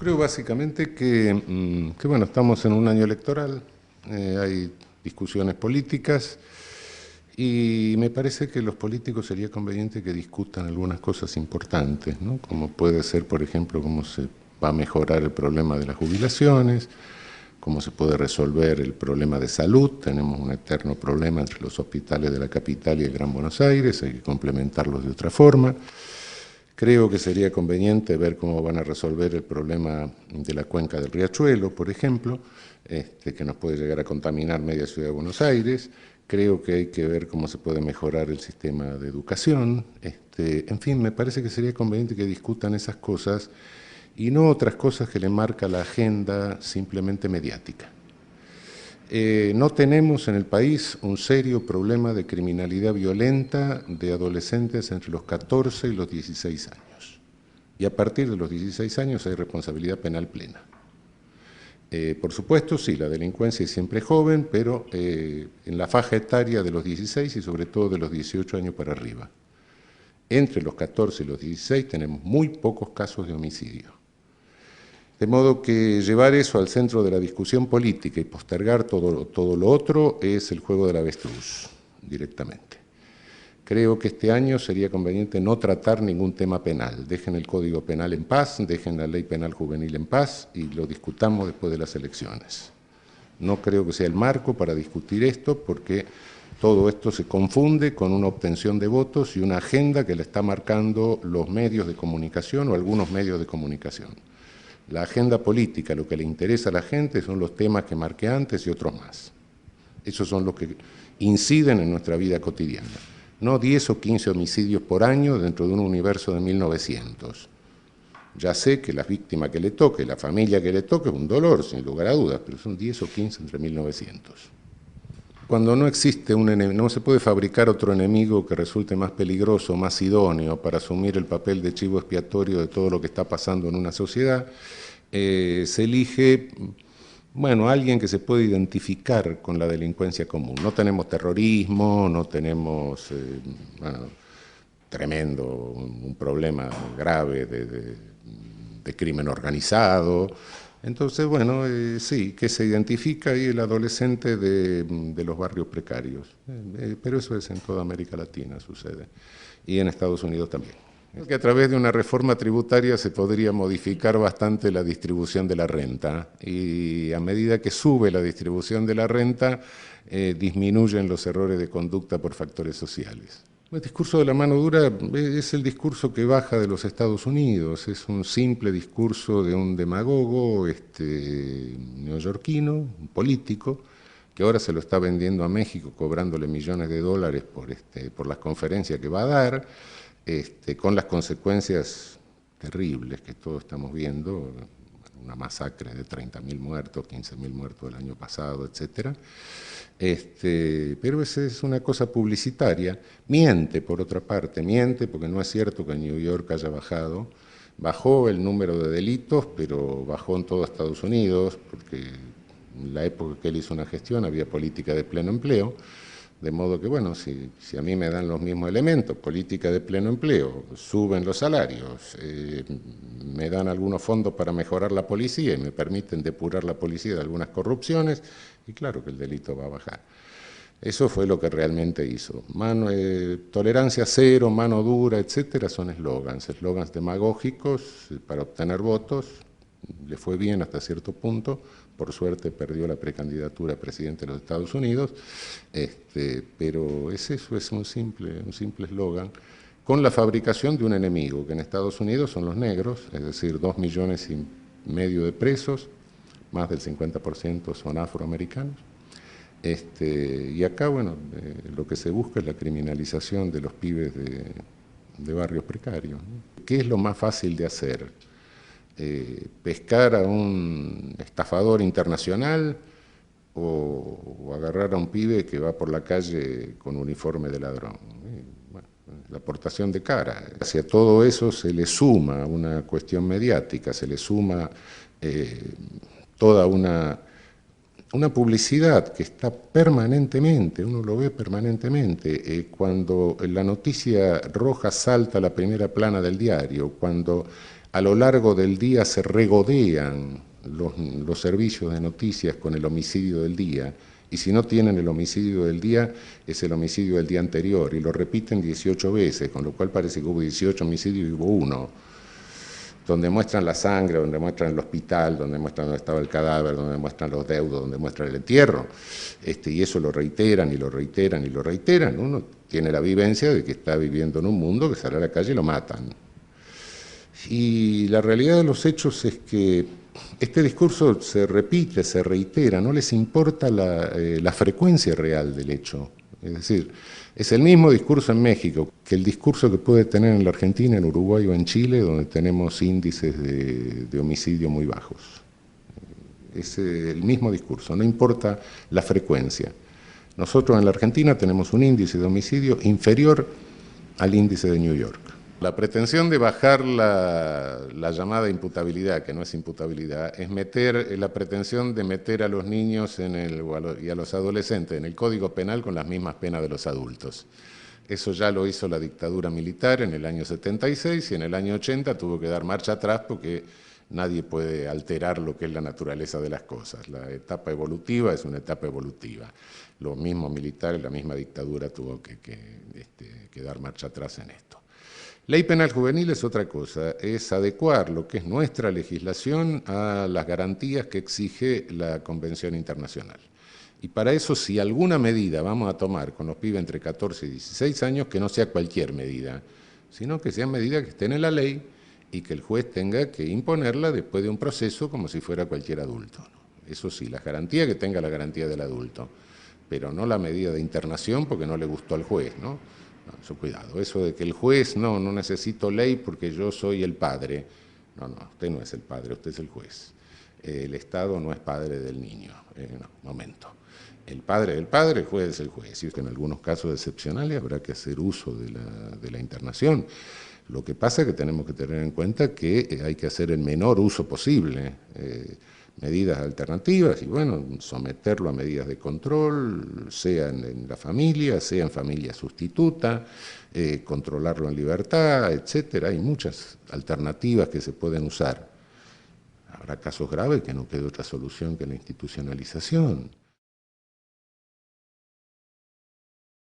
creo básicamente que bueno, estamos en un año electoral, hay discusiones políticas y me parece que los políticos sería conveniente que discutan algunas cosas importantes, ¿no? Como puede ser, por ejemplo, cómo se va a mejorar el problema de las jubilaciones, cómo se puede resolver el problema de salud. Tenemos un eterno problema entre los hospitales de la capital y el Gran Buenos Aires, hay que complementarlos de otra forma. Creo que sería conveniente ver cómo van a resolver el problema de la cuenca del Riachuelo, por ejemplo, que nos puede llegar a contaminar media ciudad de Buenos Aires. Creo que hay que ver cómo se puede mejorar el sistema de educación. En fin, me parece que sería conveniente que discutan esas cosas y no otras cosas que le marca la agenda simplemente mediática. No tenemos en el país un serio problema de criminalidad violenta de adolescentes entre los 14 y los 16 años. Y a partir de los 16 años hay responsabilidad penal plena. Por supuesto, sí, la delincuencia es siempre joven, pero en la faja etaria de los 16 y sobre todo de los 18 años para arriba. Entre los 14 y los 16 tenemos muy pocos casos de homicidio. De modo que llevar eso al centro de la discusión política y postergar todo lo otro es el juego del avestruz, directamente. Creo que este año sería conveniente no tratar ningún tema penal. Dejen el Código Penal en paz, dejen la Ley Penal Juvenil en paz y lo discutamos después de las elecciones. No creo que sea el marco para discutir esto porque todo esto se confunde con una obtención de votos y una agenda que le está marcando los medios de comunicación o algunos medios de comunicación. La agenda política, lo que le interesa a la gente son los temas que marqué antes y otros más. Esos son los que inciden en nuestra vida cotidiana. No 10 o 15 homicidios por año dentro de un universo de 1900. Ya sé que la víctima que le toque, la familia que le toque, es un dolor, sin lugar a dudas, pero son 10 o 15 entre 1900. Cuando no existe un enemigo, no se puede fabricar otro enemigo que resulte más peligroso, más idóneo para asumir el papel de chivo expiatorio de todo lo que está pasando en una sociedad, se elige, bueno, alguien que se puede identificar con la delincuencia común. No tenemos terrorismo, no tenemos, bueno, tremendo, un problema grave de crimen organizado. Entonces, bueno, sí, que se identifica ahí el adolescente de los barrios precarios. Pero eso es en toda América Latina, sucede. Y en Estados Unidos también. Es que a través de una reforma tributaria se podría modificar bastante la distribución de la renta. Y a medida que sube la distribución de la renta, disminuyen los errores de conducta por factores sociales. El discurso de la mano dura es el discurso que baja de los Estados Unidos, es un simple discurso de un demagogo neoyorquino, un político, que ahora se lo está vendiendo a México cobrándole millones de dólares por las conferencias que va a dar, con las consecuencias terribles que todos estamos viendo, una masacre de 30.000 muertos, 15.000 muertos el año pasado, etcétera. Pero esa es una cosa publicitaria. Miente, por otra parte, miente porque no es cierto que en New York haya bajado. Bajó el número de delitos, pero bajó en todo Estados Unidos, porque en la época que él hizo una gestión había política de pleno empleo, de modo que, bueno, si a mí me dan los mismos elementos, política de pleno empleo, suben los salarios, me dan algunos fondos para mejorar la policía y me permiten depurar la policía de algunas corrupciones, y claro que el delito va a bajar. Eso fue lo que realmente hizo. Tolerancia cero, mano dura, etcétera, son eslogans demagógicos para obtener votos. Le fue bien hasta cierto punto, por suerte perdió la precandidatura a presidente de los Estados Unidos, pero eso, es un simple eslogan, con la fabricación de un enemigo, que en Estados Unidos son los negros, es decir, 2,5 millones de presos, más del 50% son afroamericanos, y acá, bueno, lo que se busca es la criminalización de los pibes de barrios precarios, ¿no? ¿Qué es lo más fácil de hacer? ¿Pescar a un estafador internacional o agarrar a un pibe que va por la calle con uniforme de ladrón? Bueno, la aportación de cara. Hacia todo eso se le suma una cuestión mediática, se le suma toda una publicidad que está permanentemente, uno lo ve permanentemente, cuando la noticia roja salta a la primera plana del diario, cuando a lo largo del día se regodean los servicios de noticias con el homicidio del día, y si no tienen el homicidio del día, es el homicidio del día anterior, y lo repiten 18 veces, con lo cual parece que hubo 18 homicidios y hubo uno, donde muestran la sangre, donde muestran el hospital, donde muestran dónde estaba el cadáver, donde muestran los deudos, donde muestran el entierro, y eso lo reiteran y lo reiteran y lo reiteran. Uno tiene la vivencia de que está viviendo en un mundo que sale a la calle y lo matan. Y la realidad de los hechos es que este discurso se repite, se reitera, no les importa la frecuencia real del hecho. Es decir, es el mismo discurso en México que el discurso que puede tener en la Argentina, en Uruguay o en Chile, donde tenemos índices de homicidio muy bajos. Es el mismo discurso, no importa la frecuencia. Nosotros en la Argentina tenemos un índice de homicidio inferior al índice de New York. La pretensión de bajar la llamada imputabilidad, que no es imputabilidad, es la pretensión de meter a los niños y a los adolescentes en el Código Penal con las mismas penas de los adultos. Eso ya lo hizo la dictadura militar en el año 76 y en el año 80 tuvo que dar marcha atrás porque nadie puede alterar lo que es la naturaleza de las cosas. La etapa evolutiva es una etapa evolutiva. Los mismos militares, la misma dictadura tuvo que dar marcha atrás en esto. Ley penal juvenil es otra cosa, es adecuar lo que es nuestra legislación a las garantías que exige la Convención Internacional. Y para eso, si alguna medida vamos a tomar con los pibes entre 14 y 16 años, que no sea cualquier medida, sino que sean medidas que estén en la ley y que el juez tenga que imponerla después de un proceso como si fuera cualquier adulto, ¿no? Eso sí, las garantías que tenga la garantía del adulto, pero no la medida de internación porque no le gustó al juez, ¿no? No, eso cuidado, eso de que el juez, no necesito ley porque yo soy el padre. No, usted no es el padre, usted es el juez. El Estado no es padre del niño, no, momento. El padre del padre, el juez es el juez. Y en algunos casos excepcionales habrá que hacer uso de la internación. Lo que pasa es que tenemos que tener en cuenta que hay que hacer el menor uso posible. Medidas alternativas y bueno, someterlo a medidas de control, sea en la familia, sea en familia sustituta, controlarlo en libertad, etcétera. Hay muchas alternativas que se pueden usar. Habrá casos graves que no quede otra solución que la institucionalización.